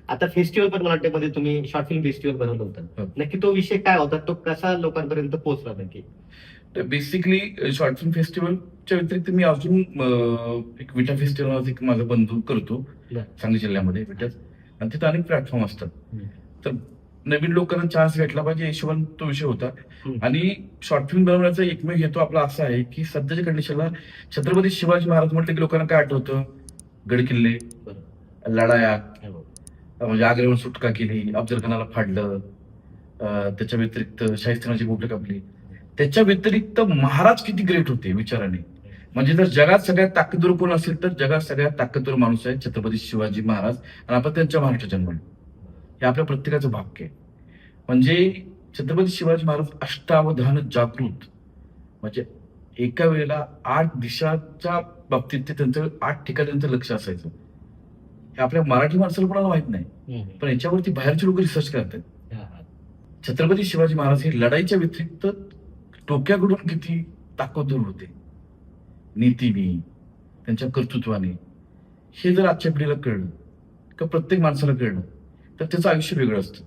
आता फेस्टिवल पण मराठीमध्ये तुम्ही शॉर्ट फिल्म फेस्टिवल बनवलं हो. होतं. नक्की तो विषय काय होता, तो कसा लोकांपर्यंत पोहोचला नक्की? तर बेसिकली शॉर्ट फिल्म फेस्टिवलच्या व्यतिरिक्त मी अजून एक विटा फेस्टिवल नावाचं एक माझा बंधू करतो बरं. सांगली जिल्ह्यामध्ये विट्यात, आणि तिथे अनेक प्लॅटफॉर्म असतात. हम्म. तर नवीन लोकांना चान्स भेटला पाहिजे या हिशोबाने तो विषय होता. हम्म. आणि शॉर्ट फिल्म बनवण्याचा एकमेव हेतू आपला असा आहे की सध्याच्या कंडिशनला छत्रपती शिवाजी महाराज म्हटलं की लोकांना काय आठवतं? गडकिल्ले, बरं. लढाया, हो. म्हणजे आग्र्याहून सुटका केली, अफजल खानाला फाडलं, त्याच्या व्यतिरिक्त शाहिस्तेखानाची बोटं कापली. त्याच्या व्यतिरिक्त महाराज किती ग्रेट होते विचाराने. म्हणजे जर जगात सगळ्यात ताकदवर कोण असेल तर जगात सगळ्यात ताकदवर माणूस आहे छत्रपती शिवाजी महाराज, आणि आपण त्यांच्या महाराष्ट्र जन्मलो. हे आपल्या प्रत्येकाचं भाग्य आहे. म्हणजे छत्रपती शिवाजी महाराज अष्टावधान जागृत, म्हणजे एका वेळेला 8 दिशाच्या बाबतीत ते त्यांचं 8 ठिकाणी त्यांचं लक्ष असायचं. हे आपल्या मराठी माणसाला कोणाला माहित नाही, हम्म. पण याच्यावरती बाहेरचे लोक रिसर्च करतात. हा, हा. छत्रपती शिवाजी महाराज हे लढाईच्या व्यतिरिक्त टोक्याकडून किती ताकदवर होते, नीतीने, त्यांच्या कर्तृत्वाने. हे जर आजच्या पिढीला कळलं, का प्रत्येक माणसाला कळलं, तर त्याचं आयुष्य वेगळं असतं.